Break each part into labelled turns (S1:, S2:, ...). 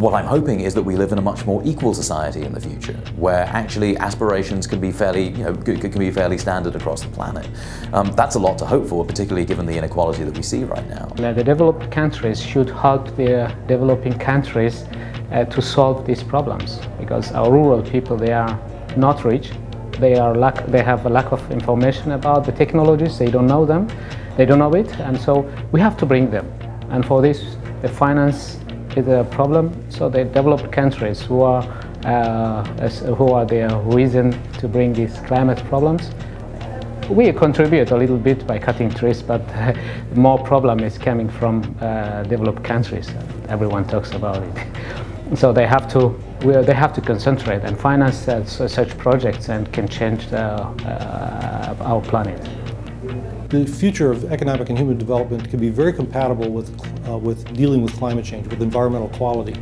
S1: What I'm hoping is that we live in a much more equal society in the future, where actually aspirations can be fairly, can be fairly standard across the planet. That's a lot to hope for, particularly given the inequality that we see right now.
S2: The developed countries should help the developing countries to solve these problems, because our rural people, they are not rich. They have a lack of information about the technologies. They don't know them. They don't know it, and so we have to bring them. And for this, the finance is a problem. So the developed countries who are the reason to bring these climate problems, we contribute a little bit by cutting trees, but more problem is coming from developed countries. Everyone talks about it. So they have to concentrate and finance such projects and can change our planet.
S3: The future of economic and human development can be very compatible with dealing with climate change, with environmental quality,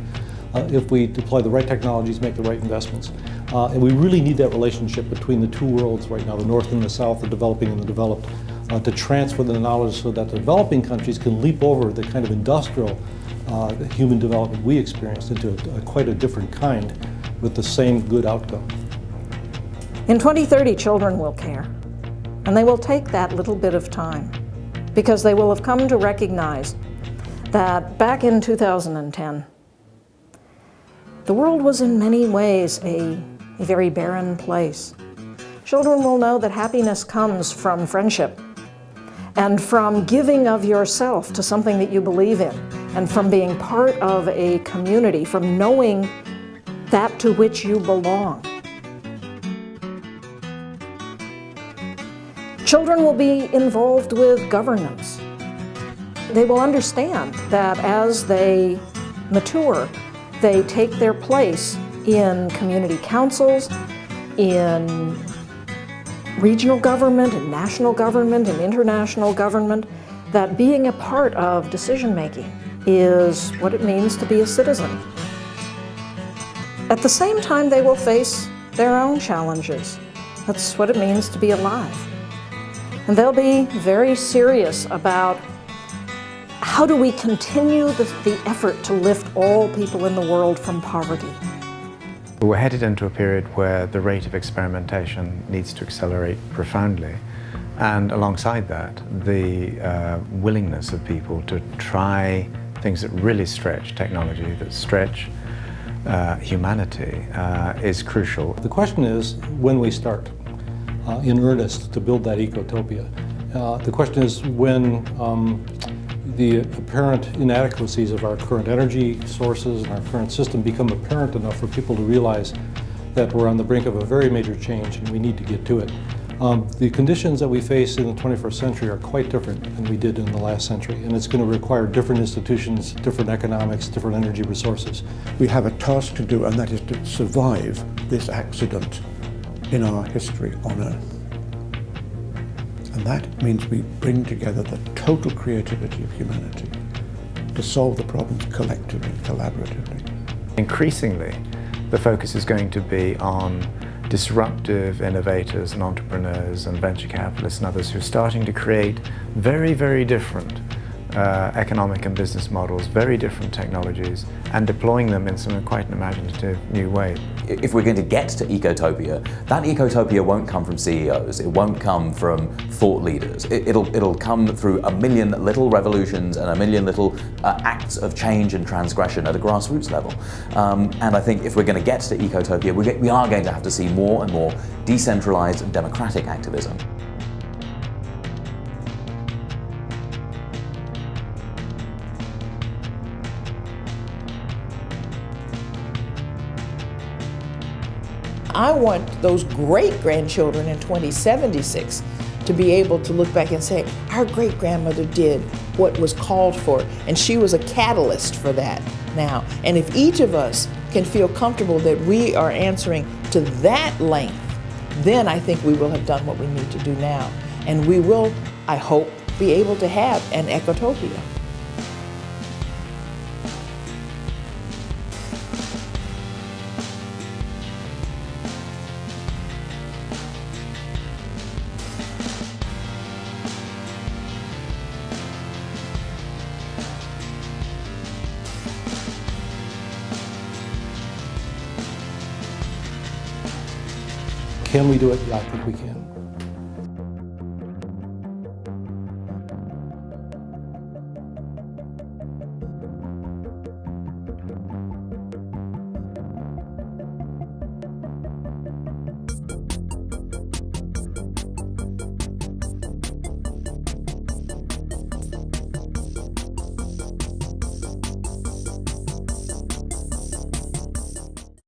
S3: if we deploy the right technologies, make the right investments. And we really need that relationship between the two worlds right now, the North and the South, the developing and the developed, to transfer the knowledge so that the developing countries can leap over the kind of industrial human development we experienced into quite a different kind with the same good outcome.
S4: In 2030, children will care, and they will take that little bit of time because they will have come to recognize that back in 2010, the world was in many ways a very barren place. Children will know that happiness comes from friendship and from giving of yourself to something that you believe in, and from being part of a community, from knowing that to which you belong. Children will be involved with governance. They will understand that as they mature, they take their place in community councils, in regional government, in national government, in international government, that being a part of decision-making is what it means to be a citizen. At the same time, they will face their own challenges. That's what it means to be alive. And they'll be very serious about how do we continue the effort to lift all people in the world from poverty.
S5: We're headed into a period where the rate of experimentation needs to accelerate profoundly. And alongside that, the willingness of people to try things that really stretch technology, that stretch humanity, is crucial.
S3: The question is when we start in earnest to build that ecotopia. The question is when the apparent inadequacies of our current energy sources and our current system become apparent enough for people to realize that we're on the brink of a very major change and we need to get to it. The conditions that we face in the 21st century are quite different than we did in the last century, and it's going to require different institutions, different economics, different energy resources.
S6: We have a task to do, and that is to survive this accident in our history on Earth. And that means we bring together the total creativity of humanity to solve the problems collectively, collaboratively.
S5: Increasingly, the focus is going to be on disruptive innovators and entrepreneurs and venture capitalists and others who are starting to create very, very different economic and business models, very different technologies, and deploying them in some quite an imaginative new way.
S1: If we're going to get to ecotopia, that ecotopia won't come from CEOs, it won't come from thought leaders. It'll come through a million little revolutions and a million little acts of change and transgression at a grassroots level. And I think if we're going to get to ecotopia, we are going to have to see more and more decentralized and democratic activism.
S7: I want those great-grandchildren in 2076 to be able to look back and say, our great-grandmother did what was called for, and she was a catalyst for that now. And if each of us can feel comfortable that we are answering to that length, then I think we will have done what we need to do now. And we will, I hope, be able to have an ecotopia.
S3: Can we do it? Yeah, I think we can.